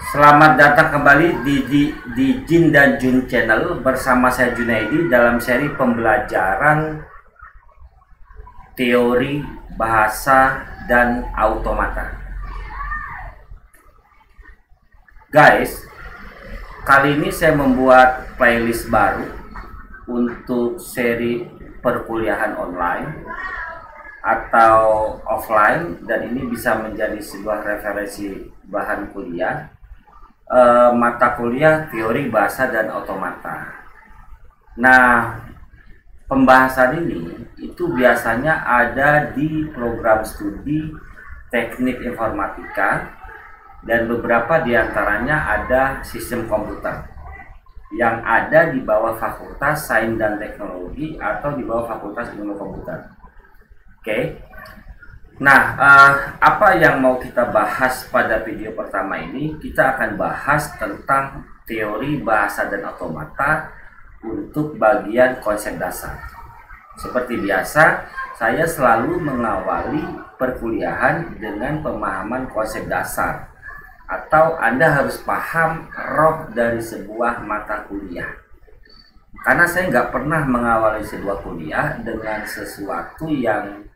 Selamat datang kembali di Jin dan Jun Channel bersama saya Junaidi dalam seri pembelajaran teori bahasa dan automata. Guys, kali ini saya membuat playlist baru untuk seri perkuliahan online atau offline, dan ini bisa menjadi sebuah referensi bahan kuliah, mata kuliah teori bahasa dan automata. Nah, pembahasan ini itu biasanya ada di program studi teknik informatika, dan beberapa diantaranya ada sistem komputer yang ada di bawah Fakultas Sains dan Teknologi atau di bawah Fakultas Ilmu Komputer. Oke. Nah, apa yang mau kita bahas pada video pertama ini? Kita akan bahas tentang teori bahasa dan automata untuk bagian konsep dasar. Seperti biasa, saya selalu mengawali perkuliahan dengan pemahaman konsep dasar, atau Anda harus paham roh dari sebuah mata kuliah. Karena saya nggak pernah mengawali sebuah kuliah dengan sesuatu yang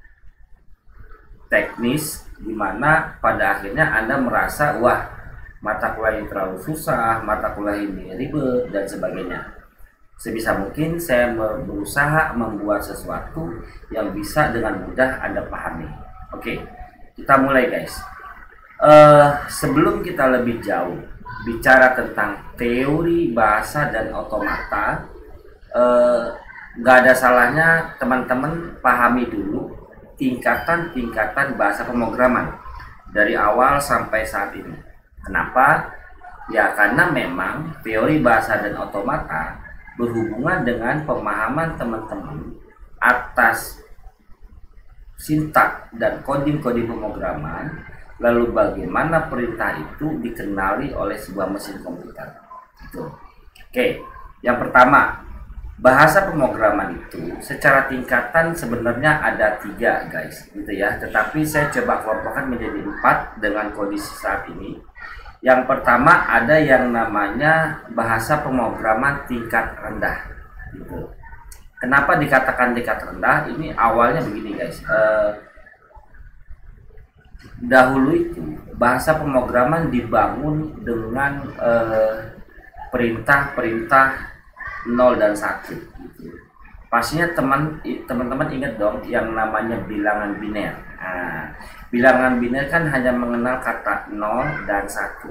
teknis, dimana pada akhirnya Anda merasa, wah, mata kuliah ini terlalu susah, mata kuliah ini ribet, dan sebagainya. Sebisa mungkin saya berusaha membuat sesuatu yang bisa dengan mudah Anda pahami. Oke, kita mulai guys. Sebelum kita lebih jauh bicara tentang teori bahasa dan automata, nggak ada salahnya teman-teman pahami dulu tingkatan-tingkatan bahasa pemrograman dari awal sampai saat ini. Kenapa? Ya karena memang teori bahasa dan automata berhubungan dengan pemahaman teman-teman atas sintak dan coding-coding pemrograman, lalu bagaimana perintah itu dikenali oleh sebuah mesin komputer. Gitu. Oke, yang pertama, bahasa pemrograman itu secara tingkatan sebenarnya ada 3 guys, gitu ya. Tetapi saya coba kelompokkan menjadi 4 dengan kondisi saat ini. Yang pertama ada yang namanya bahasa pemrograman tingkat rendah, gitu. Kenapa dikatakan tingkat rendah? Ini awalnya begini guys. Dahulu itu bahasa pemrograman dibangun dengan perintah-perintah 0 dan 1 gitu. Pastinya teman-teman ingat dong yang namanya bilangan biner. Nah, bilangan biner kan hanya mengenal kata 0 dan 1.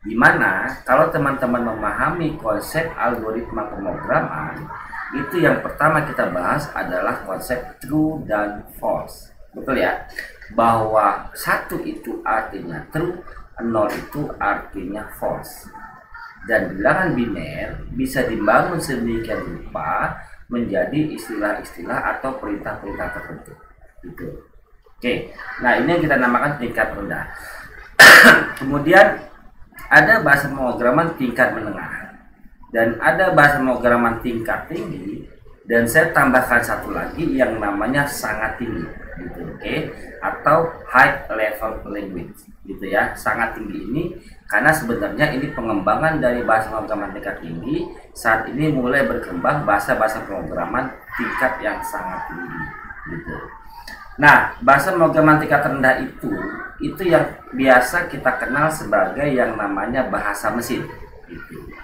Dimana kalau teman-teman memahami konsep algoritma pemrograman, itu yang pertama kita bahas adalah konsep true dan false. Betul ya? Bahwa 1 itu artinya true, 0 itu artinya false. Dan bilangan biner bisa dibangun sedemikian rupa menjadi istilah-istilah atau perintah-perintah tertentu. Gitu. Oke, nah ini yang kita namakan tingkat rendah. Kemudian ada bahasa pemrograman tingkat menengah dan ada bahasa pemrograman tingkat tinggi, dan saya tambahkan satu lagi yang namanya sangat tinggi, gitu, oke? Atau high level language, gitu ya. Sangat tinggi ini karena sebenarnya ini pengembangan dari bahasa pemrograman tingkat tinggi. Saat ini mulai berkembang bahasa-bahasa pemrograman tingkat yang sangat tinggi, gitu. Nah, bahasa pemrograman tingkat rendah itu yang biasa kita kenal sebagai yang namanya bahasa mesin, gitu.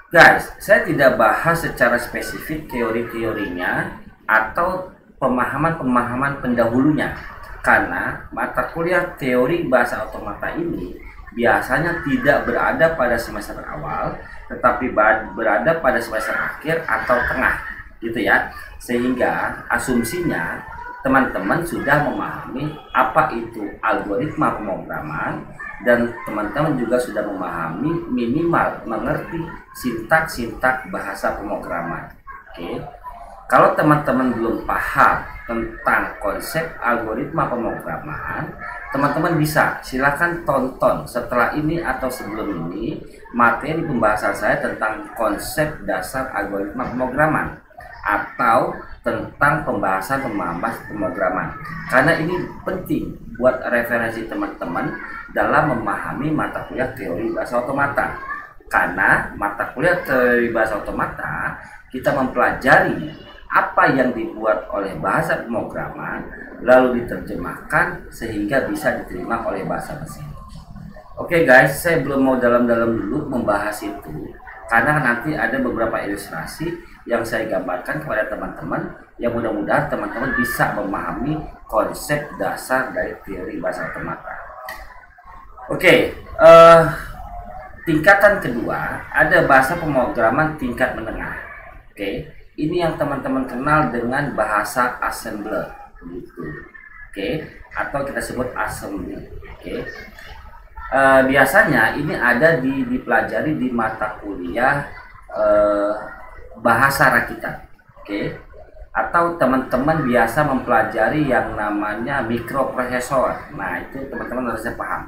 Guys, saya tidak bahas secara spesifik teori-teorinya atau pemahaman-pemahaman pendahulunya, karena mata kuliah teori bahasa automata ini biasanya tidak berada pada semester awal, tetapi berada pada semester akhir atau tengah, gitu ya. Sehingga asumsinya teman-teman sudah memahami apa itu algoritma pemrograman, dan teman-teman juga sudah memahami, minimal mengerti sintak-sintak bahasa pemrograman. Oke. Kalau teman-teman belum paham tentang konsep algoritma pemrograman, teman-teman bisa silakan tonton setelah ini atau sebelum ini materi pembahasan saya tentang konsep dasar algoritma pemrograman, atau tentang pembahasan pemrograman, karena ini penting buat referensi teman-teman dalam memahami mata kuliah teori bahasa otomata. Karena mata kuliah teori bahasa otomata kita mempelajari apa yang dibuat oleh bahasa pemrograman lalu diterjemahkan sehingga bisa diterima oleh bahasa mesin. Oke guys, saya belum mau dalam-dalam dulu membahas itu karena nanti ada beberapa ilustrasi yang saya gambarkan kepada teman-teman yang mudah-mudahan teman-teman bisa memahami konsep dasar dari teori bahasa otomata. Oke, tingkatan kedua ada bahasa pemrograman tingkat menengah. Oke, ini yang teman-teman kenal dengan bahasa assembler gitu. Oke, atau kita sebut assembly. Oke. Biasanya ini ada dipelajari di mata kuliah bahasa rakitan, oke? Atau teman-teman biasa mempelajari yang namanya mikroprosesor. Nah itu teman-teman harusnya paham,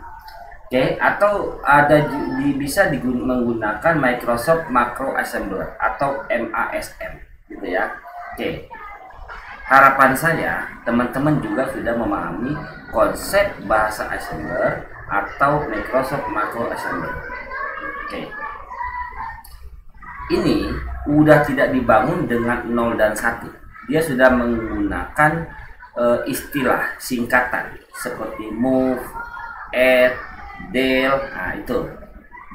oke? Atau ada bisa menggunakan Microsoft Macro Assembler atau MASM, gitu ya, oke? Harapan saya teman-teman juga sudah memahami konsep bahasa assembler atau Microsoft Macro Assembler. Oke. Ini udah tidak dibangun dengan 0 dan 1. Dia sudah menggunakan istilah singkatan seperti move, add, del. Nah, itu.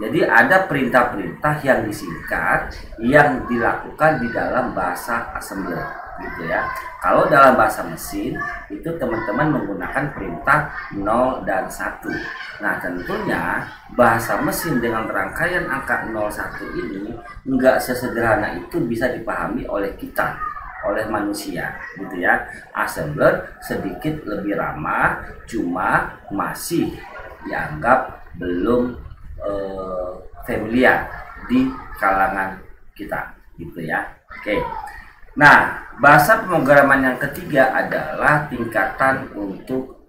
Jadi ada perintah-perintah yang disingkat yang dilakukan di dalam bahasa assembler gitu ya. Kalau dalam bahasa mesin itu teman-teman menggunakan perintah 0 dan 1. Nah tentunya bahasa mesin dengan rangkaian angka 01 ini enggak sesederhana itu bisa dipahami oleh kita, oleh manusia gitu ya. Assembler sedikit lebih ramah, cuma masih dianggap belum familiar di kalangan kita gitu ya. Oke. Nah, bahasa pemrograman yang ketiga adalah tingkatan untuk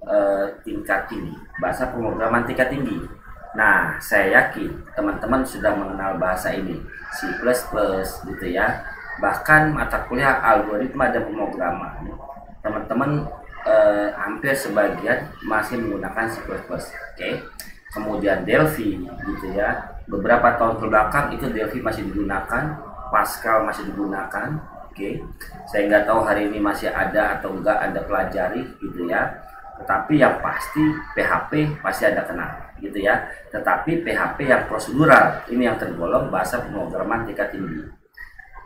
tingkat tinggi. Bahasa pemrograman tingkat tinggi. Nah, saya yakin teman-teman sudah mengenal bahasa ini, C++ gitu ya. Bahkan mata kuliah algoritma dan pemrograman, teman-teman hampir sebagian masih menggunakan C++. Oke. Kemudian Delphi gitu ya. Beberapa tahun ke belakang itu Delphi masih digunakan, Pascal masih digunakan. Oke, saya nggak tahu hari ini masih ada atau enggak Anda pelajari gitu ya. Tetapi yang pasti PHP masih Anda kenal gitu ya. Tetapi PHP yang prosedural ini yang tergolong bahasa pemrograman tingkat tinggi.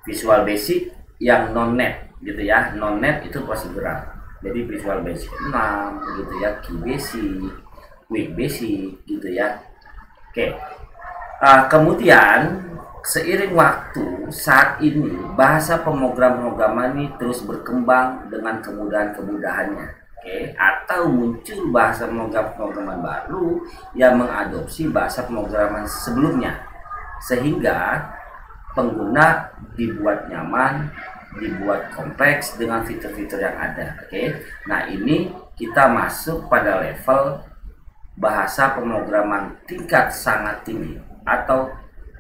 Visual Basic yang non-net gitu ya. Non-net itu prosedural. Jadi Visual Basic 6 gitu ya, QBasic, Quick Basic gitu ya. Oke. Kemudian seiring waktu saat ini bahasa pemrograman ini terus berkembang dengan kemudahan-kemudahannya, oke? Atau muncul bahasa pemrograman baru yang mengadopsi bahasa pemrograman sebelumnya sehingga pengguna dibuat nyaman, dibuat kompleks dengan fitur-fitur yang ada, oke? Nah ini kita masuk pada level bahasa pemrograman tingkat sangat tinggi atau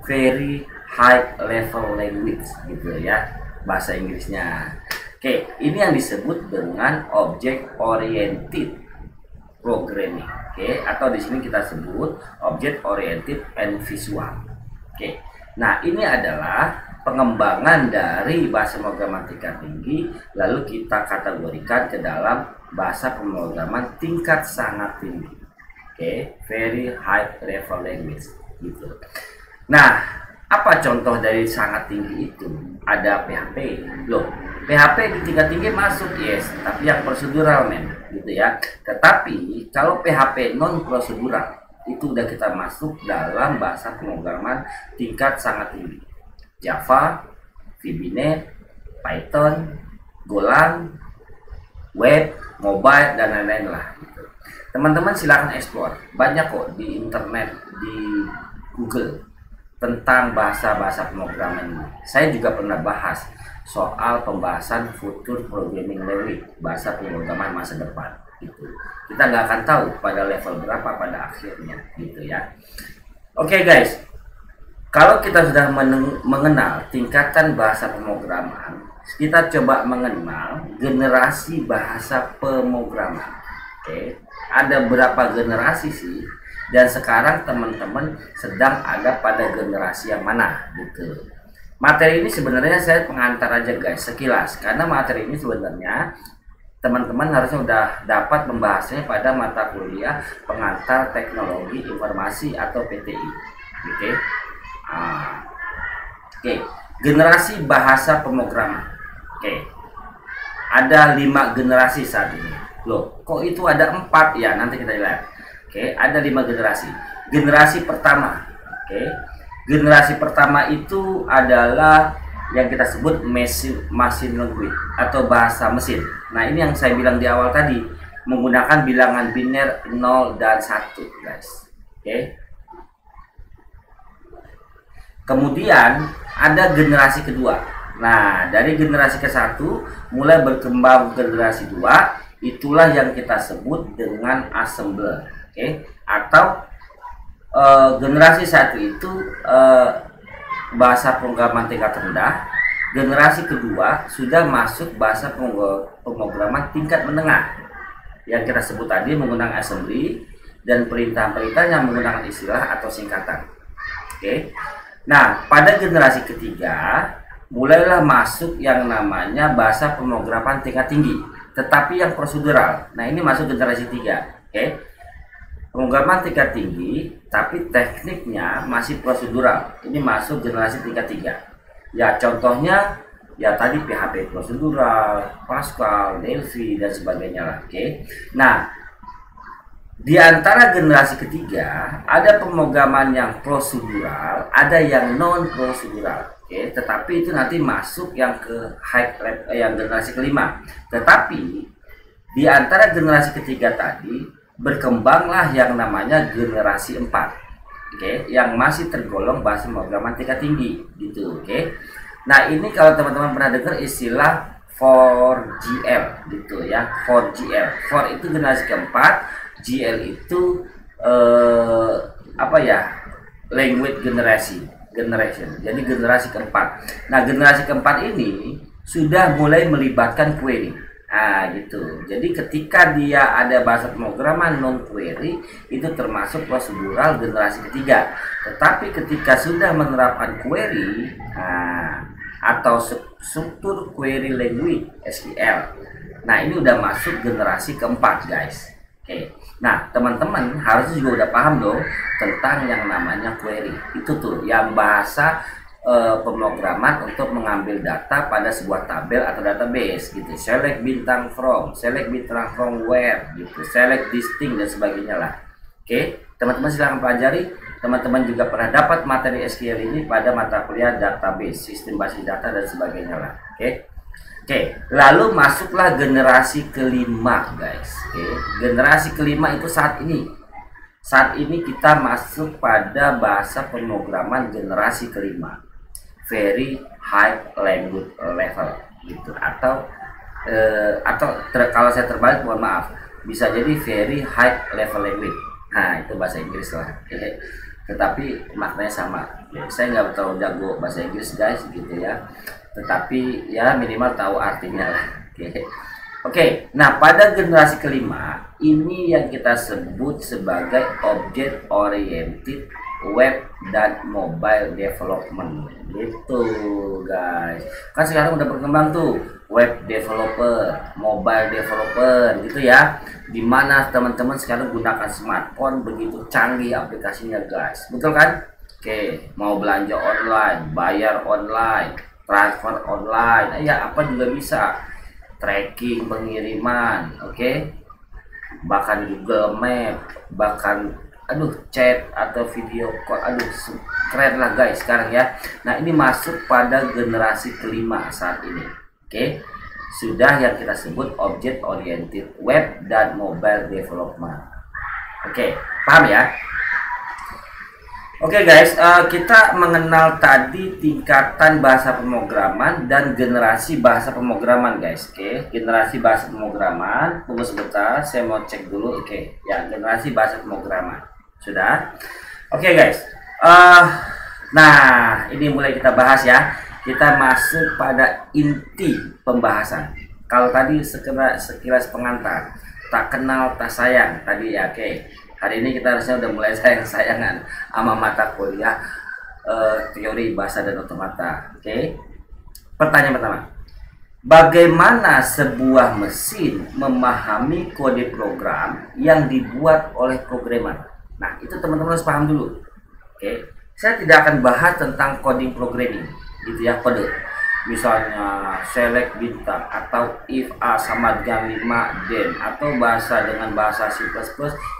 very high level language gitu ya bahasa Inggrisnya. Oke, ini yang disebut dengan object oriented programming. Oke, atau di sini kita sebut object oriented and visual. Oke. Nah, ini adalah pengembangan dari bahasa pemrograman tingkat tinggi lalu kita kategorikan ke dalam bahasa pemrograman tingkat sangat tinggi. Oke, very high level language gitu. Nah, apa contoh dari sangat tinggi itu? Ada PHP. Loh, PHP di tingkat tinggi masuk, yes, tapi yang prosedural men, gitu ya. Tetapi kalau PHP non prosedural itu udah kita masuk dalam bahasa pemrograman tingkat sangat tinggi. Java, VBNet, Python, Golang, web, mobile dan lain-lain lah. Gitu. Teman-teman silahkan explore, banyak kok di internet, di Google tentang bahasa-bahasa pemrograman ini. Saya juga pernah bahas soal pembahasan future programming language, bahasa pemrograman masa depan. Gitu. Kita nggak akan tahu pada level berapa pada akhirnya, gitu ya. Oke guys, kalau kita sudah mengenal tingkatan bahasa pemrograman, kita coba mengenal generasi bahasa pemrograman. Oke, ada berapa generasi sih? Dan sekarang teman-teman sedang ada pada generasi yang mana gitu. Materi ini sebenarnya saya pengantar aja guys, sekilas, karena materi ini sebenarnya teman-teman harusnya udah dapat membahasnya pada mata kuliah pengantar teknologi informasi atau PTI. Oke. Oke, generasi bahasa pemrograman. Oke, ada 5 generasi saat ini. Loh, kok itu ada 4 ya? Nanti kita lihat. Oke, ada 5 generasi. Generasi pertama, oke, generasi pertama itu adalah yang kita sebut machine language atau bahasa mesin. Nah, ini yang saya bilang di awal tadi, menggunakan bilangan biner 0 dan 1, guys. Oke. Kemudian ada generasi kedua. Nah, dari generasi ke-1 mulai berkembang generasi 2, itulah yang kita sebut dengan assembler. Oke, atau generasi 1 itu bahasa pemrograman tingkat rendah. Generasi kedua sudah masuk bahasa pemrograman tingkat menengah yang kita sebut tadi menggunakan assembly dan perintah-perintah yang menggunakan istilah atau singkatan. Oke. Nah, pada generasi ketiga mulailah masuk yang namanya bahasa pemrograman tingkat tinggi, tetapi yang prosedural. Nah, ini masuk generasi 3. Oke. Pemrograman tingkat tinggi, tapi tekniknya masih prosedural. Ini masuk generasi tingkat 3. Ya, contohnya ya tadi PHP prosedural, Pascal, Delphi dan sebagainya lah. Oke. Nah, di antara generasi ketiga ada pemrograman yang prosedural, ada yang non prosedural. Oke, tetapi itu nanti masuk yang ke yang generasi kelima. Tetapi di antara generasi ketiga tadi berkembanglah yang namanya generasi 4. Oke, yang masih tergolong bahasa pemrograman tingkat tinggi gitu. Oke. Nah, ini kalau teman-teman pernah dengar istilah 4GL gitu ya. 4GL. 4 itu generasi keempat, GL itu apa ya? Language generation. Jadi generasi keempat. Nah, generasi keempat ini sudah mulai melibatkan query. Nah, gitu. Jadi ketika dia ada bahasa pemrograman non query itu termasuk prosedural generasi ketiga. Tetapi ketika sudah menerapkan query atau struktur query language SQL, nah ini udah masuk generasi keempat, guys. Oke. Nah, teman-teman harusnya juga udah paham dong tentang yang namanya query. Itu tuh yang bahasa pemrograman untuk mengambil data pada sebuah tabel atau database gitu. Select bintang from, select bintang from where gitu, select distinct dan sebagainya lah. Oke, teman-teman silahkan pelajari. Teman-teman juga pernah dapat materi SQL ini pada mata kuliah database, sistem basis data dan sebagainya lah. Oke, lalu masuklah generasi kelima, guys. Oke, generasi kelima itu saat ini. Saat ini kita masuk pada bahasa pemrograman generasi kelima. Very high language level gitu, atau kalau saya terbalik mohon maaf, bisa jadi very high level language. Nah, itu bahasa Inggris lah. Tetapi maknanya sama. Saya nggak terlalu jago bahasa Inggris, guys, gitu ya. Tetapi ya minimal tahu artinya lah. Oke. Nah, pada generasi kelima ini yang kita sebut sebagai object oriented web dan mobile development gitu, guys. Kan sekarang udah berkembang tuh web developer, mobile developer gitu ya, dimana teman-teman sekarang gunakan smartphone begitu canggih aplikasinya, guys, betul kan? Oke, mau belanja online, bayar online, transfer online, ya apa juga bisa, tracking pengiriman, oke, bahkan Google Map, bahkan chat atau video call, keren lah, guys, sekarang ya. Nah, ini masuk pada generasi kelima saat ini. Oke, sudah yang kita sebut object oriented web dan mobile development. Oke, paham ya? Oke, guys, kita mengenal tadi tingkatan bahasa pemrograman dan generasi bahasa pemrograman, guys. Oke, generasi bahasa pemrograman, tunggu sebentar, saya mau cek dulu. Oke, ya, generasi bahasa pemrograman sudah. Oke, guys, nah ini mulai kita bahas ya. kita masuk pada inti pembahasan. Kalau tadi sekilas pengantar, tak kenal tak sayang tadi ya, oke. Hari ini kita harusnya udah mulai sayang-sayangan sama mata kuliah teori bahasa dan otomata. Oke. Pertanyaan pertama. Bagaimana sebuah mesin memahami kode program yang dibuat oleh programmer? Nah, itu teman-teman harus paham dulu. Oke. Saya tidak akan bahas tentang coding programming, gitu ya, kode. Misalnya select bintang atau if A sama dengan 5 then, atau bahasa dengan bahasa C++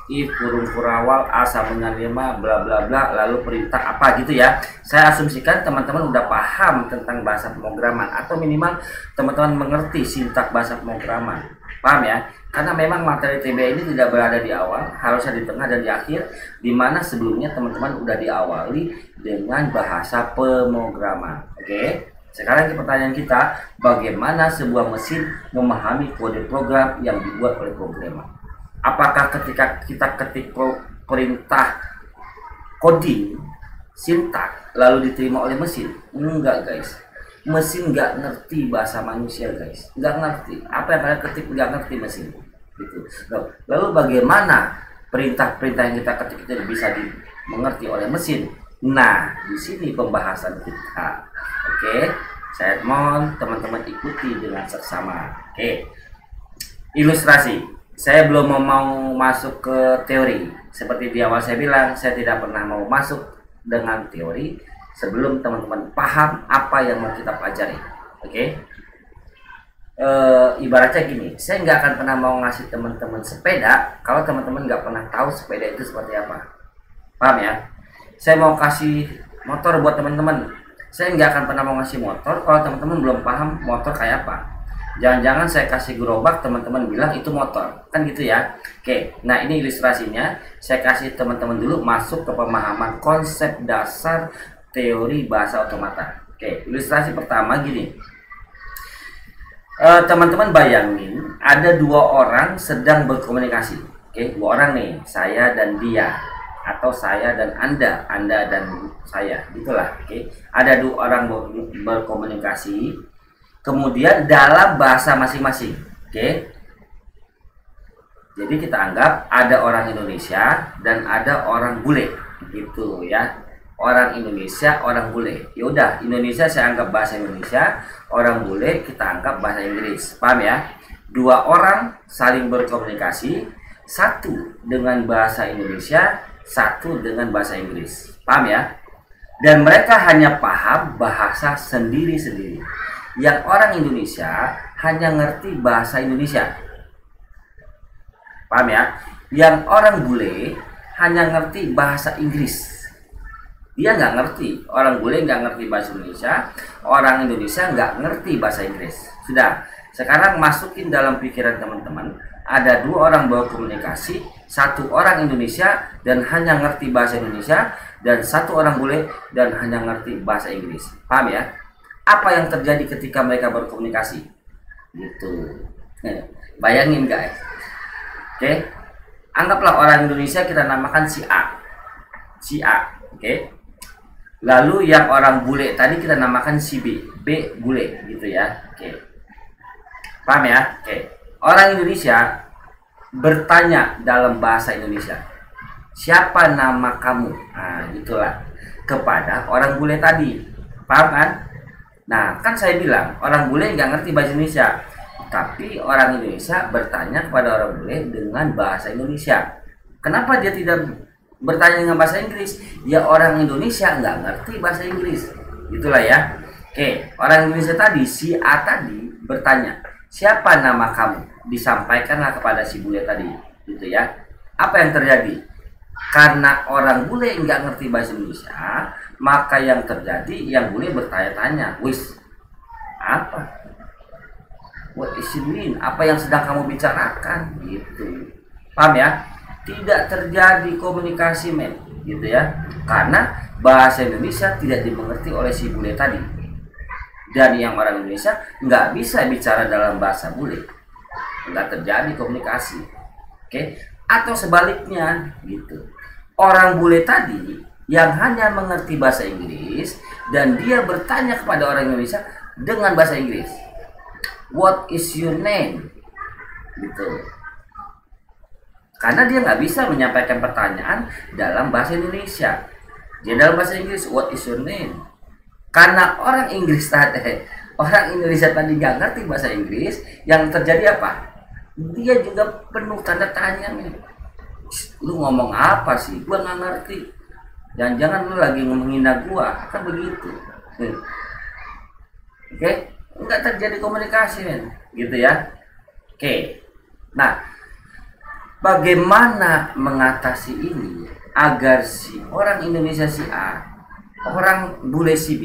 if kurung kurawal A sama dengan 5 bla bla bla lalu perintah apa gitu ya. Saya asumsikan teman-teman udah paham tentang bahasa pemrograman atau minimal teman-teman mengerti sintak bahasa pemrograman. Paham ya? Karena memang materi TBA ini tidak berada di awal, harusnya di tengah dan di akhir, dimana sebelumnya teman-teman udah diawali dengan bahasa pemrograman. Oke? Sekarang pertanyaan kita, bagaimana sebuah mesin memahami kode program yang dibuat oleh programmer? Apakah ketika kita ketik perintah coding, sintak, lalu diterima oleh mesin? Enggak guys, mesin nggak ngerti bahasa manusia guys, nggak ngerti. Apa yang kalian ketik nggak ngerti mesin. Gitu. Lalu bagaimana perintah-perintah yang kita ketik itu bisa dimengerti oleh mesin? Nah, di sini pembahasan kita. Oke, saya mohon teman-teman ikuti dengan seksama. Oke, ilustrasi. Saya belum mau masuk ke teori. Seperti di awal saya bilang, saya tidak pernah mau masuk dengan teori sebelum teman-teman paham apa yang mau kita pelajari. Oke, ibaratnya gini, saya nggak akan pernah mau ngasih teman-teman sepeda kalau teman-teman nggak pernah tahu sepeda itu seperti apa. Paham ya? Saya mau kasih motor buat teman-teman, saya nggak akan pernah mau ngasih motor kalau teman-teman belum paham motor kayak apa. Jangan-jangan saya kasih gerobak, teman-teman bilang itu motor, kan gitu ya. Oke, nah ini ilustrasinya. Saya kasih teman-teman dulu masuk ke pemahaman konsep dasar teori bahasa otomata. Oke, ilustrasi pertama gini. Teman-teman bayangin ada dua orang sedang berkomunikasi. Oke, dua orang nih, saya dan dia, atau saya dan Anda dan saya, gitulah. Oke, ada dua orang berkomunikasi, kemudian dalam bahasa masing-masing. Oke, jadi kita anggap ada orang Indonesia dan ada orang bule, gitu ya. Orang Indonesia, orang bule. Ya udah, Indonesia saya anggap bahasa Indonesia, orang bule kita anggap bahasa Inggris. Paham ya? Dua orang saling berkomunikasi, satu dengan bahasa Indonesia, satu dengan bahasa Inggris. Paham ya? Dan mereka hanya paham bahasa sendiri-sendiri. Yang orang Indonesia hanya ngerti bahasa Indonesia. Paham ya? Yang orang bule hanya ngerti bahasa Inggris. Dia nggak ngerti, orang bule nggak ngerti bahasa Indonesia, orang Indonesia nggak ngerti bahasa Inggris. Sudah, sekarang masukin dalam pikiran teman-teman, ada dua orang berkomunikasi, satu orang Indonesia dan hanya ngerti bahasa Indonesia, dan satu orang bule dan hanya ngerti bahasa Inggris. Paham ya? Apa yang terjadi ketika mereka berkomunikasi? Gitu. Bayangin guys. Oke, anggaplah orang Indonesia kita namakan si A. Si A, oke. Lalu yang orang bule tadi kita namakan si B. B bule, gitu ya. Oke. Paham ya? Oke. Orang Indonesia bertanya dalam bahasa Indonesia, siapa nama kamu? Nah, gitulah. Kepada orang bule tadi. Paham kan? Nah, kan saya bilang orang bule nggak ngerti bahasa Indonesia, tapi orang Indonesia bertanya kepada orang bule dengan bahasa Indonesia. Kenapa dia tidak bertanya dengan bahasa Inggris? Ya orang Indonesia nggak ngerti bahasa Inggris, gitulah ya. Oke, orang Indonesia tadi, si A tadi bertanya, siapa nama kamu? Disampaikanlah kepada si bule tadi, gitu ya. Apa yang terjadi? Karena orang bule nggak ngerti bahasa Indonesia, maka yang terjadi, yang bule bertanya-tanya, wis, apa? What is it mean? Apa yang sedang kamu bicarakan? Gitu. Paham ya? Tidak terjadi komunikasi men, gitu ya, karena bahasa Indonesia tidak dimengerti oleh si bule tadi, dan yang orang Indonesia nggak bisa bicara dalam bahasa bule, nggak terjadi komunikasi. Oke, atau sebaliknya gitu, orang bule tadi yang hanya mengerti bahasa Inggris dan dia bertanya kepada orang Indonesia dengan bahasa Inggris. What is your name? Gitu. Karena dia nggak bisa menyampaikan pertanyaan dalam bahasa Indonesia. Dia dalam bahasa Inggris, what is your name? Karena orang Inggris tadi, orang Indonesia tadi nggak ngerti bahasa Inggris, yang terjadi apa? Dia juga penuh tanda tanya nih. Lu ngomong apa sih? Gua nggak ngerti. Jangan-jangan lu lagi menghina gua, kan begitu. Oke, nggak terjadi komunikasi, men. Gitu ya. Oke. Nah, bagaimana mengatasi ini agar si orang Indonesia si A, orang bule si B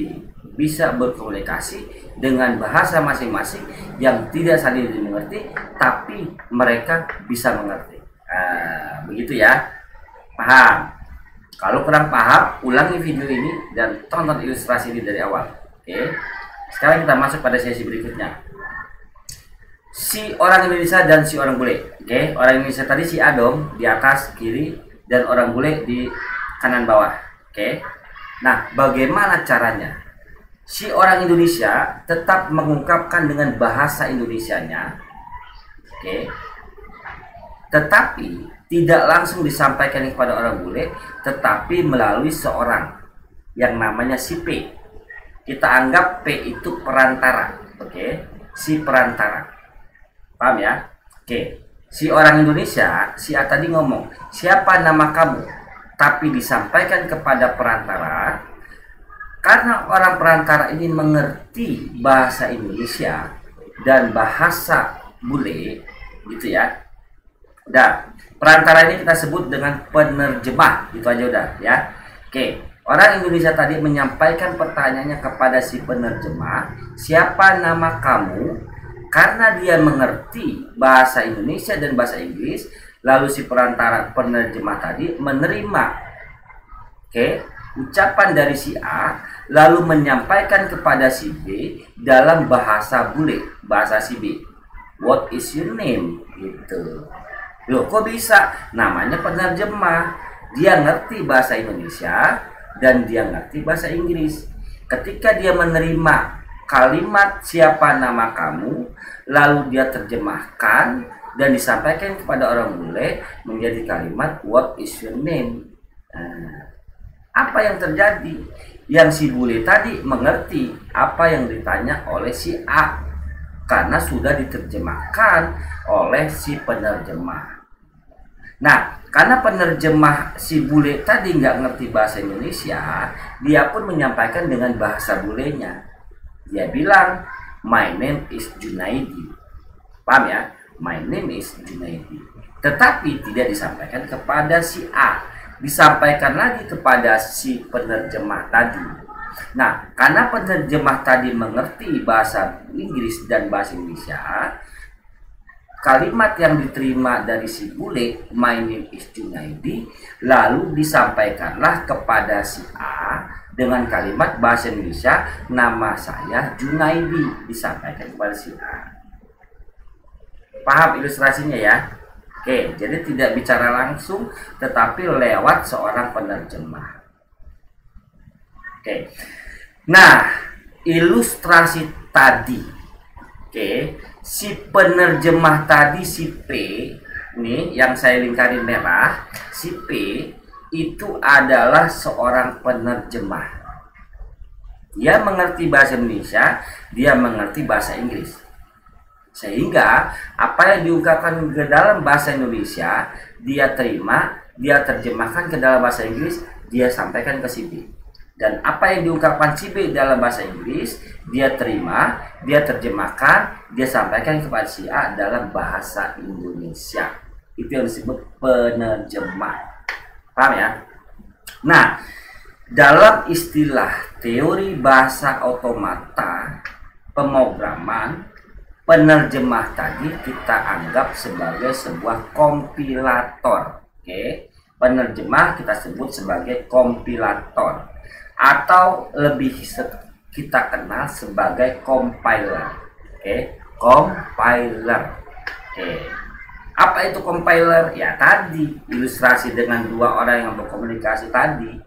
bisa berkomunikasi dengan bahasa masing-masing yang tidak saling dimengerti, tapi mereka bisa mengerti. Begitu ya. Paham? Kalau kurang paham, ulangi video ini dan tonton ilustrasi ini dari awal. Oke. Sekarang kita masuk pada sesi berikutnya. Si orang Indonesia dan si orang bule. Oke, orang Indonesia tadi si A dong, di atas kiri, dan orang bule di kanan bawah. Oke. Nah, bagaimana caranya? Si orang Indonesia tetap mengungkapkan dengan bahasa Indonesianya. Oke. Tetapi tidak langsung disampaikan kepada orang bule, tetapi melalui seorang yang namanya si P. Kita anggap P itu perantara. Oke. Si perantara. Paham ya? Oke. Si orang Indonesia, si A tadi ngomong, siapa nama kamu? Tapi disampaikan kepada perantara, karena orang perantara ini mengerti bahasa Indonesia dan bahasa bule, gitu ya. Dan perantara ini kita sebut dengan penerjemah, itu aja udah ya. Oke. Orang Indonesia tadi menyampaikan pertanyaannya kepada si penerjemah, siapa nama kamu? Karena dia mengerti bahasa Indonesia dan bahasa Inggris, lalu si perantara penerjemah tadi menerima ucapan dari si A, lalu menyampaikan kepada si B dalam bahasa bule, bahasa si B. What is your name? Gitu. Loh, kok bisa? Namanya penerjemah. Dia ngerti bahasa Indonesia dan dia ngerti bahasa Inggris. Ketika dia menerima kalimat siapa nama kamu, lalu dia terjemahkan dan disampaikan kepada orang bule menjadi kalimat what is your name. Apa yang terjadi? Yang si bule tadi mengerti apa yang ditanya oleh si A karena sudah diterjemahkan oleh si penerjemah. Nah, karena penerjemah si bule tadi nggak ngerti bahasa Indonesia, dia pun menyampaikan dengan bahasa bulenya. Dia bilang, my name is Junaidi. Paham ya? My name is Junaidi. Tetapi tidak disampaikan kepada si A. Disampaikan lagi kepada si penerjemah tadi. Nah, karena penerjemah tadi mengerti bahasa Inggris dan bahasa Indonesia, kalimat yang diterima dari si bule, my name is Junaidi, lalu disampaikanlah kepada si A dengan kalimat bahasa Indonesia, nama saya Junaidi, disampaikan kepada si A. Paham ilustrasinya ya? Oke, jadi tidak bicara langsung, tetapi lewat seorang penerjemah. Oke, nah ilustrasi tadi, si penerjemah tadi si P, nih yang saya lingkari merah, si P itu adalah seorang penerjemah. Dia mengerti bahasa Indonesia, dia mengerti bahasa Inggris. Sehingga apa yang diungkapkan ke dalam bahasa Indonesia, dia terima, dia terjemahkan ke dalam bahasa Inggris, dia sampaikan ke si B. Dan apa yang diungkapkan si B dalam bahasa Inggris, dia terima, dia terjemahkan, dia sampaikan kepada si A dalam bahasa Indonesia. Itu yang disebut penerjemah. Paham ya? Nah, dalam istilah teori bahasa otomata pemrograman, penerjemah tadi kita anggap sebagai sebuah kompilator. Penerjemah kita sebut sebagai kompilator, atau lebih kita kenal sebagai compiler. Compiler. Apa itu compiler? Ya tadi ilustrasi dengan dua orang yang berkomunikasi tadi.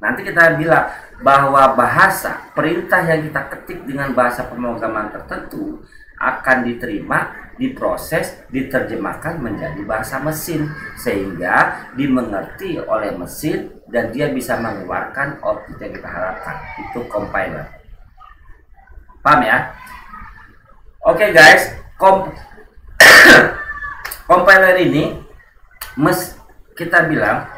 Nanti kita bilang bahwa bahasa perintah yang kita ketik dengan bahasa pemrograman tertentu akan diterima, diproses, diterjemahkan menjadi bahasa mesin sehingga dimengerti oleh mesin dan dia bisa mengeluarkan output yang kita harapkan. Itu compiler. Paham ya? Oke guys, compiler ini kita bilang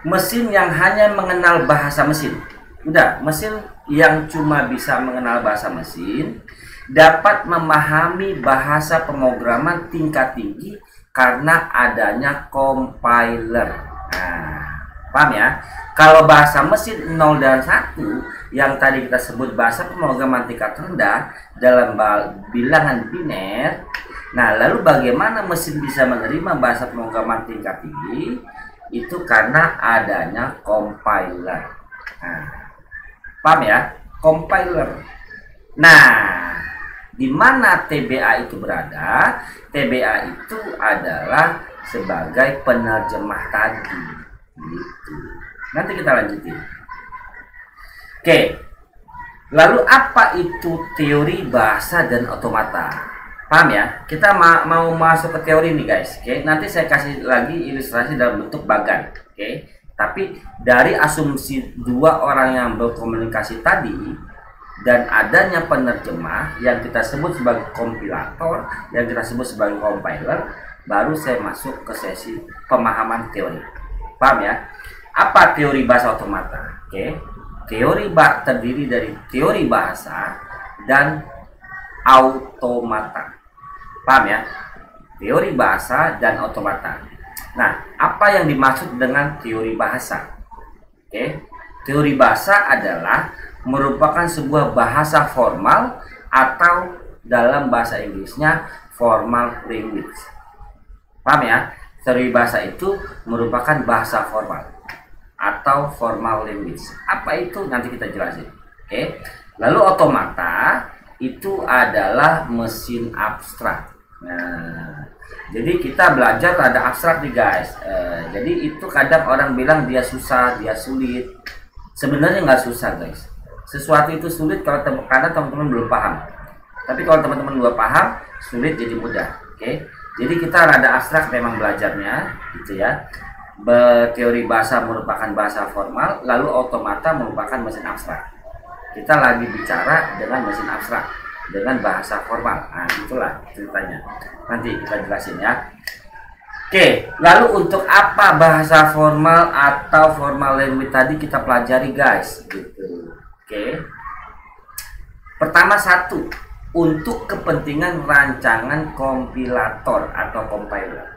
mesin yang hanya mengenal bahasa mesin. Udah, mesin yang cuma bisa mengenal bahasa mesin dapat memahami bahasa pemrograman tingkat tinggi karena adanya compiler. Nah, paham ya? Kalau bahasa mesin 0 dan 1 yang tadi kita sebut bahasa pemrograman tingkat rendah dalam bilangan biner. Nah, lalu bagaimana mesin bisa menerima bahasa pemrograman tingkat tinggi? Itu karena adanya compiler. Nah, paham ya? Compiler. Nah, di mana TBA itu berada? TBA itu adalah sebagai penerjemah tadi. Gitu. Nanti kita lanjutin. Oke. Lalu apa itu teori bahasa dan otomata? Paham ya? Kita mau masuk ke teori nih guys. Oke, nanti saya kasih lagi ilustrasi dalam bentuk bagan. Oke, tapi dari asumsi dua orang yang berkomunikasi tadi dan adanya penerjemah yang kita sebut sebagai kompilator, yang kita sebut sebagai compiler, baru saya masuk ke sesi pemahaman teori. Paham ya? Apa teori bahasa otomata? Oke, teori terdiri dari teori bahasa dan automata. Paham ya? Teori bahasa dan otomata. Nah, apa yang dimaksud dengan teori bahasa? Oke, teori bahasa adalah merupakan sebuah bahasa formal atau dalam bahasa Inggrisnya formal language. Paham ya? Teori bahasa itu merupakan bahasa formal atau formal language. Apa itu? Nanti kita jelasin. Oke. Lalu otomata itu adalah mesin abstrak. Nah, jadi kita belajar ada abstrak nih guys. Jadi itu kadang orang bilang dia susah, dia sulit. Sebenarnya nggak susah guys. Sesuatu itu sulit kalau karena teman-teman belum paham. Tapi kalau teman-teman udah paham, sulit jadi mudah. Oke. Jadi kita rada abstrak memang belajarnya, gitu ya. Teori bahasa merupakan bahasa formal, lalu otomata merupakan mesin abstrak. Kita lagi bicara dengan mesin abstrak, dengan bahasa formal. Nah, itulah ceritanya. Nanti kita jelasin ya. Oke, lalu untuk apa bahasa formal atau formal language tadi kita pelajari guys, gitu. Oke. Pertama satu, untuk kepentingan rancangan kompilator atau compiler.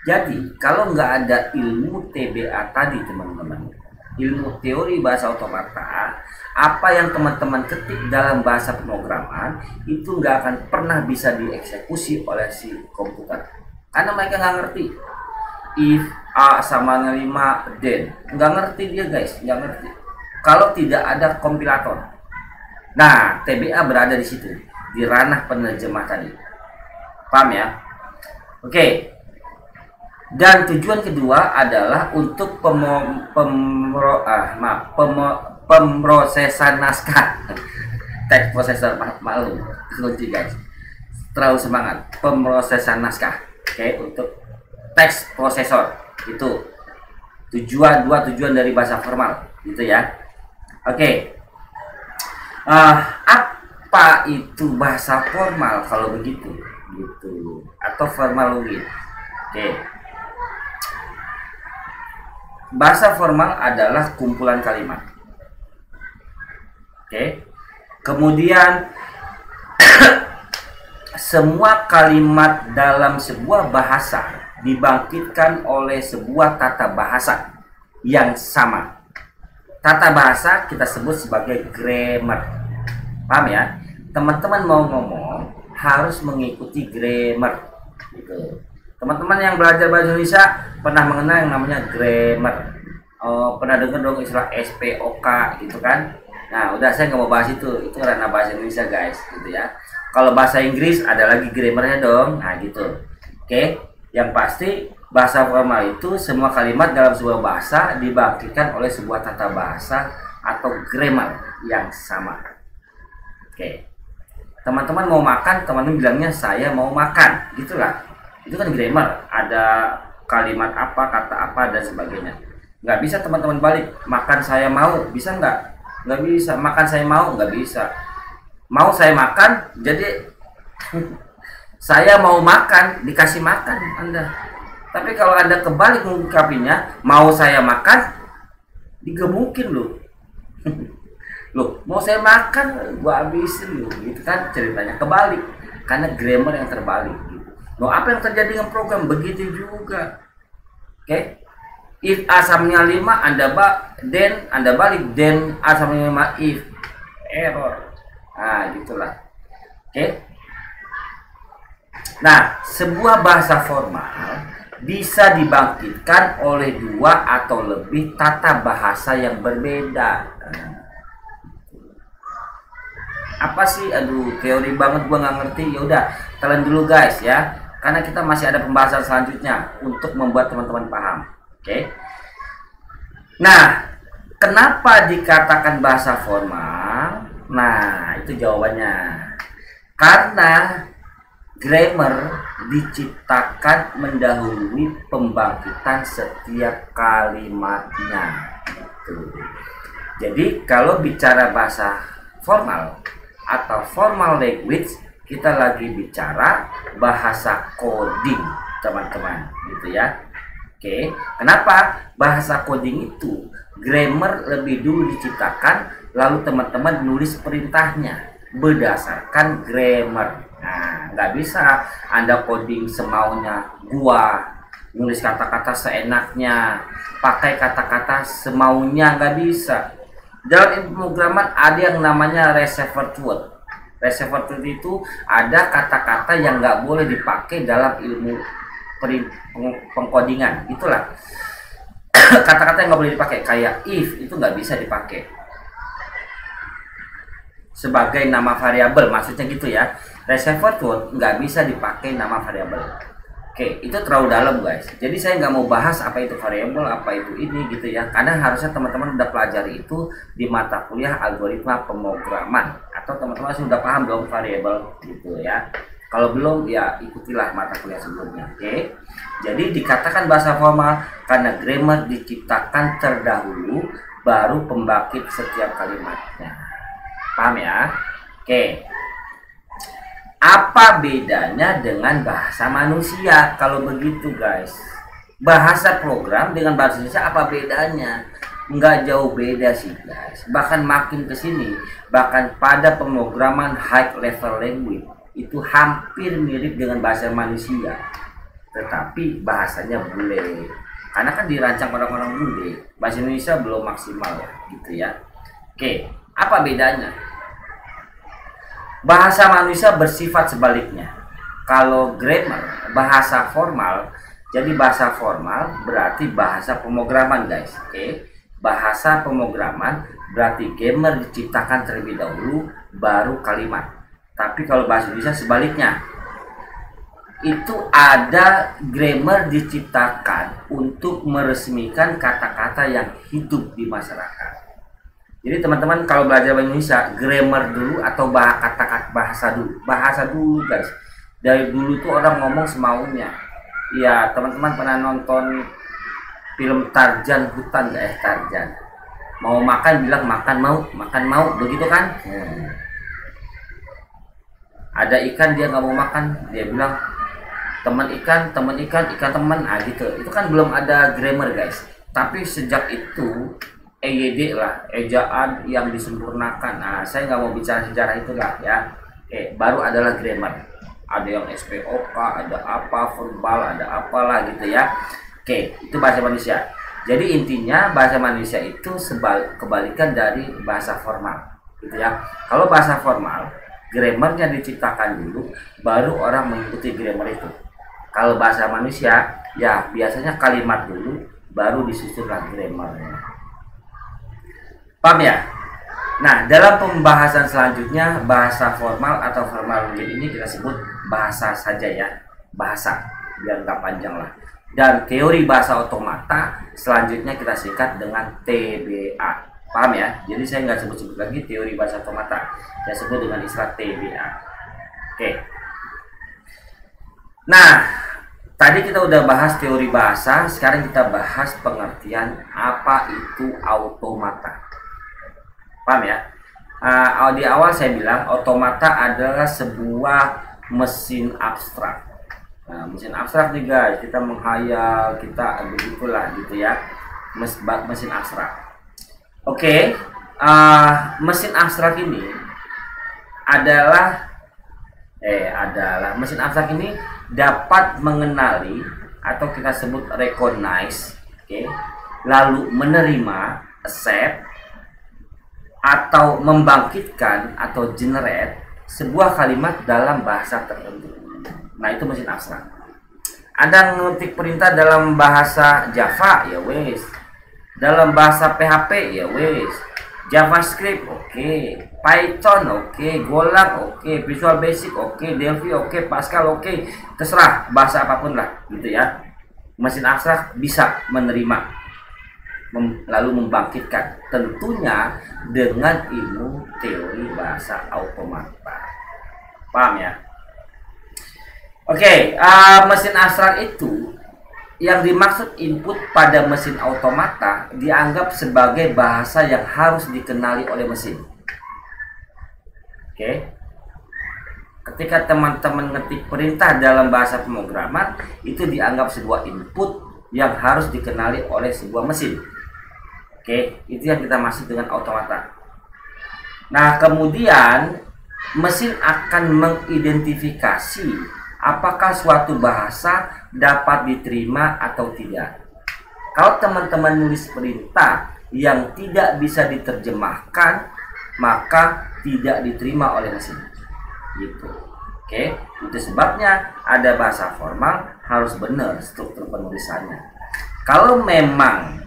Jadi, kalau nggak ada ilmu TBA tadi teman-teman, ilmu teori bahasa otomata, apa yang teman-teman ketik dalam bahasa pemrograman itu nggak akan pernah bisa dieksekusi oleh si komputer. Karena mereka nggak ngerti. If A sama 5 then, nggak ngerti dia guys, nggak ngerti. Kalau tidak ada kompilator. Nah, TBA berada di situ, di ranah penerjemah tadi. Paham ya? Oke. Dan tujuan kedua adalah untuk pemrosesan naskah. Teks prosesor maklum, kunci guys. Terlalu semangat. Pemrosesan naskah. Oke, untuk teks prosesor itu dua tujuan dari bahasa formal, gitu ya. Oke. Apa itu bahasa formal kalau begitu, gitu, atau formal language? Oke. Bahasa formal adalah kumpulan kalimat. Oke. Kemudian semua kalimat dalam sebuah bahasa dibangkitkan oleh sebuah tata bahasa yang sama. Tata bahasa kita sebut sebagai grammar. Paham ya? Teman-teman mau ngomong harus mengikuti grammar, gitu. Teman-teman yang belajar bahasa Indonesia pernah mengenal yang namanya grammar. Pernah dengar dong istilah SPOK gitu kan? Nah, udah saya nggak mau bahas itu ranah bahasa Indonesia guys, gitu ya. Kalau bahasa Inggris ada lagi grammarnya dong, nah gitu. Oke, yang pasti Bahasa formal itu semua kalimat dalam sebuah bahasa dibangkitkan oleh sebuah tata bahasa atau grammar yang sama. Oke. Teman-teman mau makan, teman-teman bilangnya saya mau makan, gitulah. Itu kan grammar, ada kalimat apa, kata apa dan sebagainya. Nggak bisa teman-teman balik, makan saya mau, bisa nggak? Nggak bisa. Makan saya mau, nggak bisa. Mau saya makan, jadi saya mau makan, dikasih makan Anda. Tapi kalau Anda kebalik mengungkapinya, mau saya makan, digebukin loh. Loh, mau saya makan, gua habisin loh. Gitu kan ceritanya kebalik. Karena grammar yang terbalik. Gitu. Loh, apa yang terjadi dengan program? Begitu juga. Oke? If asamnya 5, then Anda balik, then asamnya 5, if. Error. Nah, gitulah. Oke? Nah, sebuah bahasa formal bisa dibangkitkan oleh 2 atau lebih tata bahasa yang berbeda. Apa sih? Aduh, teori banget gua nggak ngerti. Ya udah, telan dulu guys ya. Karena kita masih ada pembahasan selanjutnya untuk membuat teman-teman paham. Oke. Nah, kenapa dikatakan bahasa formal? Nah, itu jawabannya. Karena grammar diciptakan mendahului pembangkitan setiap kalimatnya. Jadi kalau bicara bahasa formal atau formal language, kita lagi bicara bahasa coding, teman-teman, gitu ya. Oke, kenapa bahasa coding itu grammar lebih dulu diciptakan, lalu teman-teman nulis perintahnya berdasarkan grammar. Nah, nggak bisa Anda coding semaunya, gua nulis kata-kata seenaknya, pakai kata-kata semaunya, nggak bisa. Dalam pemrograman ada yang namanya reserved word. Reserved word itu ada kata-kata yang nggak boleh dipakai dalam ilmu pengkodingan, itulah. Kata-kata yang nggak boleh dipakai, kayak if itu nggak bisa dipakai sebagai nama variabel, maksudnya gitu ya. Reserved word nggak bisa dipakai nama variabel. Oke, itu terlalu dalam guys. Jadi saya nggak mau bahas apa itu variabel, apa itu ini gitu ya. Karena harusnya teman-teman udah pelajari itu di mata kuliah algoritma pemrograman, atau teman-teman sudah paham dong variabel gitu ya. Kalau belum ya ikutilah mata kuliah sebelumnya. Oke. Jadi dikatakan bahasa formal karena grammar diciptakan terdahulu, baru pembangkit setiap kalimatnya. Paham ya? Oke. Apa bedanya dengan bahasa manusia kalau begitu guys? Bahasa program dengan bahasa manusia apa bedanya? Nggak jauh beda sih guys. Bahkan makin kesini, bahkan pada pemrograman high level language itu hampir mirip dengan bahasa manusia. Tetapi bahasanya bule. Karena kan dirancang orang-orang bule. Bahasa Indonesia belum maksimal ya, gitu ya. Oke, apa bedanya? Bahasa manusia bersifat sebaliknya. Kalau grammar, bahasa formal, jadi bahasa formal berarti bahasa pemrograman guys. Oke. Bahasa pemrograman berarti grammar diciptakan terlebih dahulu, baru kalimat. Tapi kalau bahasa Indonesia sebaliknya. Itu ada grammar diciptakan untuk meresmikan kata-kata yang hidup di masyarakat. Jadi teman-teman kalau belajar bahasa Indonesia, grammar dulu atau kata-kata bahasa dulu guys. Dari dulu tuh orang ngomong semaunya. Ya teman-teman pernah nonton film Tarzan hutan nggak? Tarzan mau makan bilang makan mau begitu kan? Ada ikan dia nggak mau makan, dia bilang teman ikan teman, gitu. Itu kan belum ada grammar guys. Tapi sejak itu EYD lah, ejaan yang disempurnakan. Nah, saya nggak mau bicara sejarah itulah ya. Baru adalah grammar. Ada yang SPOK, ada apa, verbal, ada apalah gitu ya. Itu bahasa manusia. Jadi intinya bahasa manusia itu kebalikan dari bahasa formal, gitu ya. Kalau bahasa formal, grammarnya diciptakan dulu, baru orang mengikuti grammar itu. Kalau bahasa manusia, ya biasanya kalimat dulu, baru disusunlah grammarnya. Paham ya? Nah, dalam pembahasan selanjutnya, bahasa formal atau formal language ini kita sebut bahasa saja ya. Bahasa, biar nggak panjang lah. Dan teori bahasa otomata selanjutnya kita singkat dengan TBA. Paham ya? Jadi saya nggak sebut-sebut lagi teori bahasa otomata, saya sebut dengan istilah TBA. Oke. Nah, tadi kita udah bahas teori bahasa, sekarang kita bahas pengertian apa itu automata. Paham ya? Di awal saya bilang otomata adalah sebuah mesin abstrak. Nah, mesin abstrak nih guys, kita menghayal, kita begitulah gitu ya, mesin abstrak. Oke, mesin abstrak ini adalah mesin abstrak ini dapat mengenali atau kita sebut recognize, lalu menerima, accept, atau membangkitkan atau generate sebuah kalimat dalam bahasa tertentu. Nah, itu mesin abstrak. Ada ngetik perintah dalam bahasa Java, ya wes. Dalam bahasa PHP, ya wes. JavaScript, oke. Python, oke. Golang, oke. Visual Basic, oke. Delphi, oke. Pascal, oke. Terserah bahasa apapun lah, gitu ya. Mesin abstrak bisa menerima lalu membangkitkan, tentunya dengan ilmu teori bahasa automata. Paham ya? Oke, mesin abstrak itu yang dimaksud input pada mesin automata dianggap sebagai bahasa yang harus dikenali oleh mesin. Oke. Ketika teman-teman ngetik perintah dalam bahasa pemrograman, itu dianggap sebuah input yang harus dikenali oleh sebuah mesin. Oke, itu yang kita maksud dengan automata. Nah, kemudian mesin akan mengidentifikasi apakah suatu bahasa dapat diterima atau tidak. Kalau teman-teman nulis perintah yang tidak bisa diterjemahkan, maka tidak diterima oleh mesin. Gitu. Oke, itu sebabnya ada bahasa formal harus benar struktur penulisannya. Kalau memang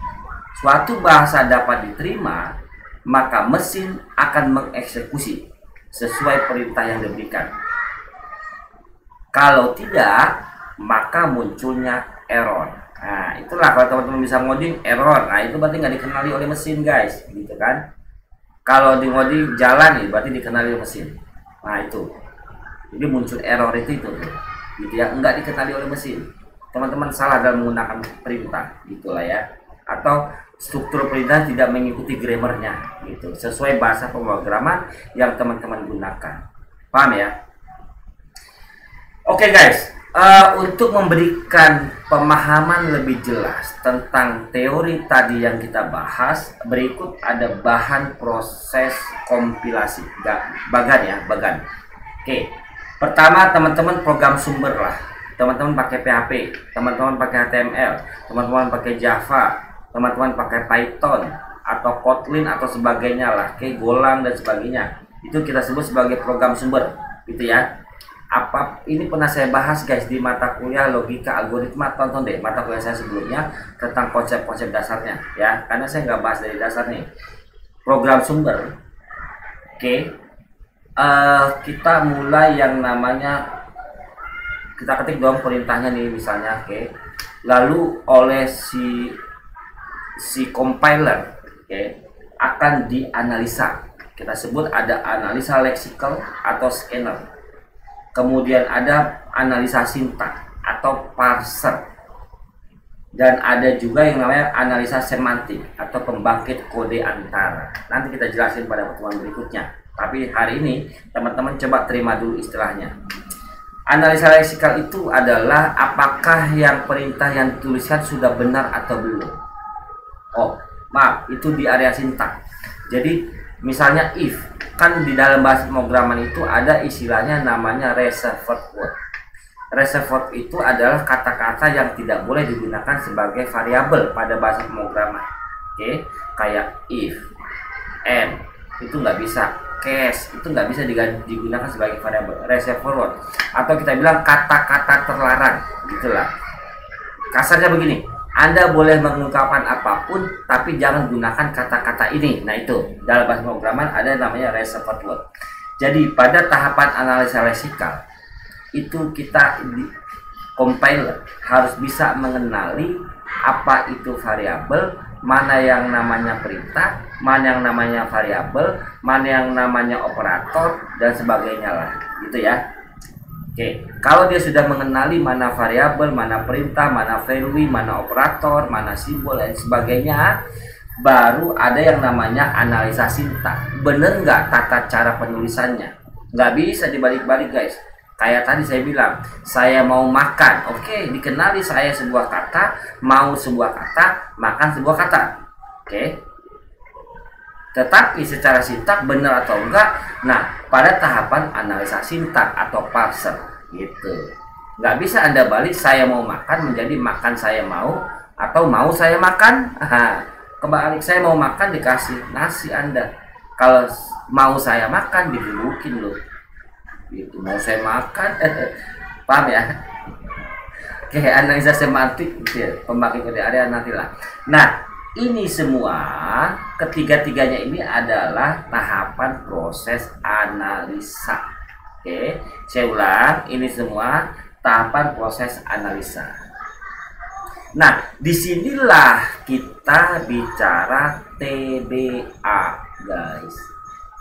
suatu bahasa dapat diterima, maka mesin akan mengeksekusi sesuai perintah yang diberikan. Kalau tidak, maka munculnya error. Nah, itulah kalau teman-teman bisa ngoding error. Nah, itu berarti nggak dikenali oleh mesin, guys, gitu kan? Kalau di ngoding jalan, berarti dikenali oleh mesin. Nah, itu. Jadi muncul error itu gitu ya, nggak dikenali oleh mesin. Teman-teman salah dalam menggunakan perintah, gitulah ya. Atau struktur perintah tidak mengikuti grammarnya gitu, sesuai bahasa pemrograman yang teman-teman gunakan. Paham ya? Oke guys, untuk memberikan pemahaman lebih jelas tentang teori tadi yang kita bahas, berikut ada bahan proses kompilasi. Bagan. Oke, pertama teman-teman program sumber lah. Teman-teman pakai PHP, teman-teman pakai HTML, teman-teman pakai Java, teman-teman pakai Python atau Kotlin atau sebagainya lah, kayak Golang dan sebagainya. Itu kita sebut sebagai program sumber, gitu ya. Ini pernah saya bahas guys di mata kuliah logika algoritma. Tonton deh mata kuliah saya sebelumnya tentang konsep-konsep dasarnya ya, karena saya nggak bahas dari dasar nih. Program sumber, oke. Kita mulai yang namanya, kita ketik dong perintahnya nih misalnya, oke. Lalu oleh si compiler, akan dianalisa. Kita sebut ada analisa leksikal atau scanner. Kemudian ada analisa sintak atau parser. Dan ada juga yang namanya analisa semantik atau pembangkit kode antara. Nanti kita jelasin pada pertemuan berikutnya. Tapi hari ini teman-teman coba terima dulu istilahnya. Analisa leksikal itu adalah apakah yang perintah yang dituliskan sudah benar atau belum. Oh, maaf, itu di area sintak. Jadi misalnya if, kan di dalam bahasa pemrograman itu ada istilahnya namanya reserved word. Reserved word itu adalah kata-kata yang tidak boleh digunakan sebagai variabel pada bahasa pemrograman. Kayak if, and, itu nggak bisa. Case itu nggak bisa digunakan sebagai variabel. Reserved word, atau kita bilang kata-kata terlarang, gitulah. Kasarnya begini, Anda boleh mengungkapkan apapun, tapi jangan gunakan kata-kata ini. Nah, itu dalam bahasa pemrograman ada namanya reserved word. Jadi pada tahapan analisa leksikal itu kita compiler harus bisa mengenali apa itu variabel, mana yang namanya perintah, mana yang namanya variabel, mana yang namanya operator, dan sebagainya lah, gitu ya. Oke, kalau dia sudah mengenali mana variabel, mana perintah, mana value, mana operator, mana simbol, dan sebagainya, baru ada yang namanya analisa sintak. Bener nggak tata cara penulisannya? Nggak bisa dibalik-balik, guys. Kayak tadi saya bilang, saya mau makan. Oke, dikenali saya sebuah kata, mau sebuah kata, makan sebuah kata. Oke. Tetapi secara sintak benar atau enggak, nah pada tahapan analisa sintak atau parser gitu. Nggak bisa Anda balik saya mau makan menjadi makan saya mau, atau mau saya makan. Kebalik, saya mau makan dikasih nasi Anda. Kalau mau saya makan digelukin loh. Gitu, mau saya makan. Paham ya? Oke, analisa semantik gitu ya, pemakai kode area nantilah. Nah, ini semua ketiga-tiganya ini adalah tahapan proses analisa. Oke, saya ulang, ini semua tahapan proses analisa. Nah, disinilah kita bicara TBA, guys.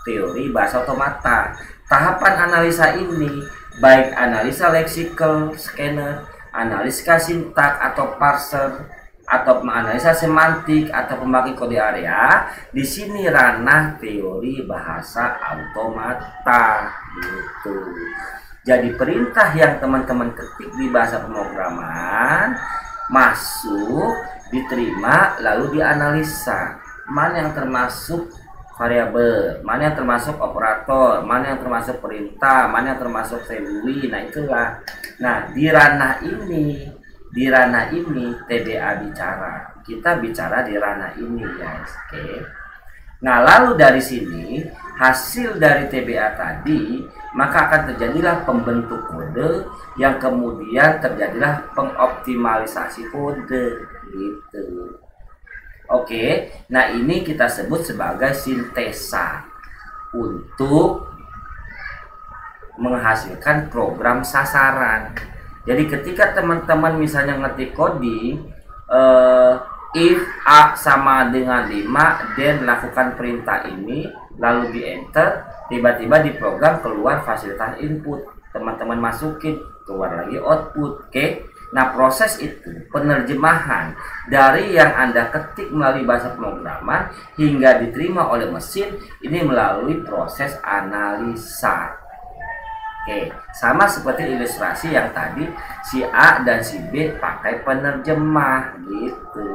Teori bahasa otomata. Tahapan analisa ini baik analisa leksikal, scanner, analisa sintak atau parser, atau menganalisa semantik atau pemakai kode area, di sini ranah teori bahasa automata gitu. Jadi perintah yang teman-teman ketik di bahasa pemrograman masuk, diterima, lalu dianalisa. Mana yang termasuk variabel, mana yang termasuk operator, mana yang termasuk perintah, mana yang termasuk value. Nah, itulah. Nah, di ranah ini TBA bicara. Kita bicara di ranah ini, guys. Oke. Nah, lalu dari sini hasil dari TBA tadi, maka akan terjadilah pembentuk kode yang kemudian terjadilah pengoptimalisasi kode gitu. Oke. Nah, ini kita sebut sebagai sintesa untuk menghasilkan program sasaran. Jadi ketika teman-teman misalnya ngetik coding, if A sama dengan 5, then lakukan perintah ini, lalu di enter, tiba-tiba di program keluar fasilitas input, teman-teman masukin, keluar lagi output. Oke. Nah, proses itu penerjemahan dari yang Anda ketik melalui bahasa pemrograman hingga diterima oleh mesin, ini melalui proses analisa. Oke, sama seperti ilustrasi yang tadi, si A dan si B pakai penerjemah gitu.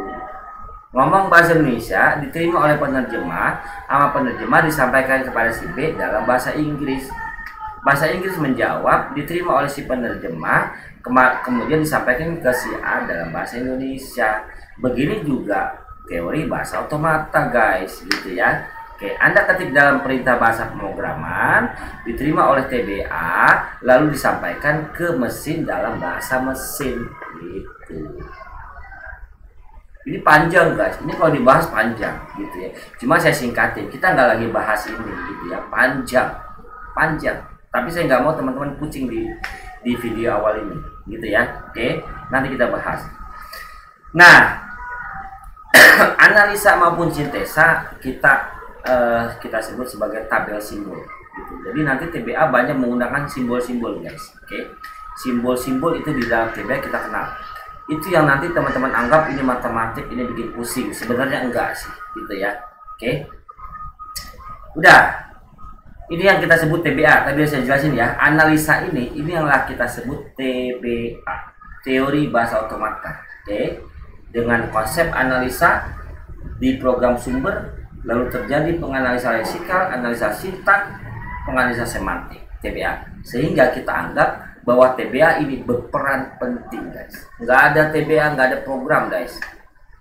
Ngomong bahasa Indonesia diterima oleh penerjemah, sama penerjemah disampaikan kepada si B dalam bahasa Inggris. Bahasa Inggris menjawab, diterima oleh si penerjemah, kemudian disampaikan ke si A dalam bahasa Indonesia. Begini juga teori bahasa otomata, guys, gitu ya. Oke, Anda ketik dalam perintah bahasa pemrograman, diterima oleh TBA, lalu disampaikan ke mesin dalam bahasa mesin gitu. Ini panjang, guys. Ini kalau dibahas panjang gitu ya. Cuma saya singkatin, kita nggak lagi bahas ini gitu ya. Panjang. Tapi saya nggak mau teman-teman kucing di video awal ini gitu ya. Oke, nanti kita bahas. Nah, analisa maupun sintesa kita sebut sebagai tabel simbol gitu. Jadi nanti TBA banyak menggunakan simbol-simbol, guys. Oke. Simbol-simbol itu di dalam TBA kita kenal. Itu yang nanti teman-teman anggap ini matematik, ini bikin pusing. Sebenarnya enggak sih, gitu ya. Oke. Udah. Ini yang kita sebut TBA. Tadi saya jelasin ya. Analisa ini yang kita sebut TBA, teori bahasa otomata. Oke. Dengan konsep analisa di program sumber, lalu terjadi penganalisa leksikal, analisa sintak, penganalisa semantik, TBA. Sehingga kita anggap bahwa TBA ini berperan penting, guys. Nggak ada TBA, nggak ada program, guys.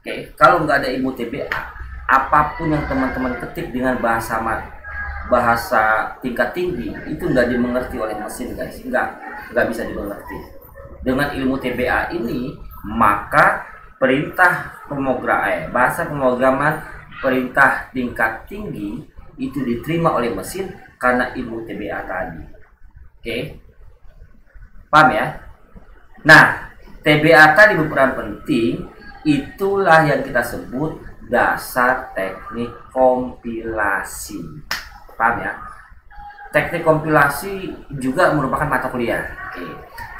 Oke, kalau nggak ada ilmu TBA, apapun yang teman-teman ketik dengan bahasa tingkat tinggi itu nggak dimengerti oleh mesin, guys. Nggak bisa dimengerti. Dengan ilmu TBA ini, maka perintah bahasa pemrograman perintah tingkat tinggi itu diterima oleh mesin karena ilmu TBA tadi. Oke. Paham ya? Nah, TBA tadi berperan penting, itulah yang kita sebut dasar teknik kompilasi. Paham ya? Teknik kompilasi juga merupakan mata kuliah. Oke.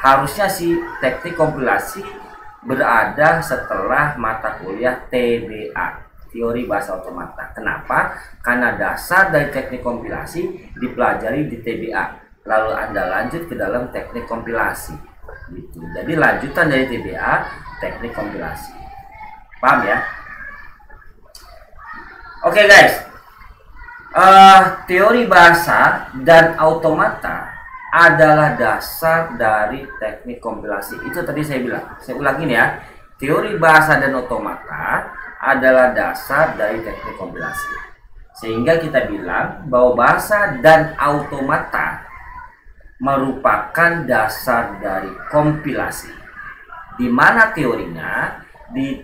Harusnya sih teknik kompilasi berada setelah mata kuliah TBA, teori bahasa otomata. Kenapa? Karena dasar dari teknik kompilasi dipelajari di TBA, lalu Anda lanjut ke dalam teknik kompilasi. Gitu. Jadi lanjutan dari TBA, teknik kompilasi. Paham ya? Oke guys, teori bahasa dan automata adalah dasar dari teknik kompilasi. Itu tadi saya bilang. Saya ulangin ya. Teori bahasa dan automata adalah dasar dari teknik kompilasi. Sehingga kita bilang bahwa bahasa dan automata merupakan dasar dari kompilasi. Di mana teorinya? Di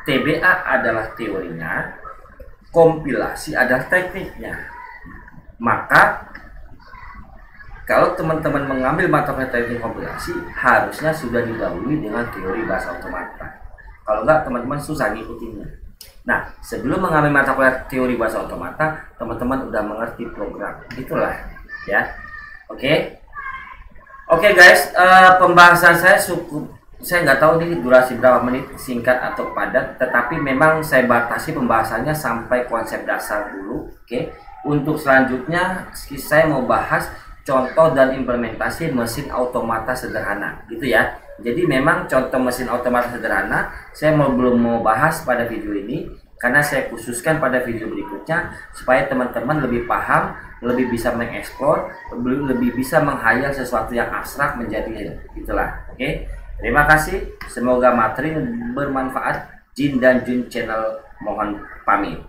TBA adalah teorinya, kompilasi adalah tekniknya. Maka kalau teman-teman mengambil mata kuliah teknik kompilasi, harusnya sudah didahului dengan teori bahasa otomata. Kalau enggak, teman-teman susah ngikutinnya. Nah, sebelum mengambil mata kuliah teori bahasa otomata, teman-teman udah mengerti program. Itulah ya. Oke guys, pembahasan saya cukup. Saya nggak tahu ini durasi berapa menit, singkat atau padat, tetapi memang saya batasi pembahasannya sampai konsep dasar dulu. Untuk selanjutnya saya mau bahas contoh dan implementasi mesin automata sederhana, gitu ya. Jadi memang contoh mesin automata sederhana saya belum mau bahas pada video ini, karena saya khususkan pada video berikutnya supaya teman-teman lebih paham, lebih bisa mengeksplor, lebih bisa menghayal sesuatu yang abstrak menjadi real, gitulah. Terima kasih, semoga materi bermanfaat. Jin dan Jun Channel mohon pamit.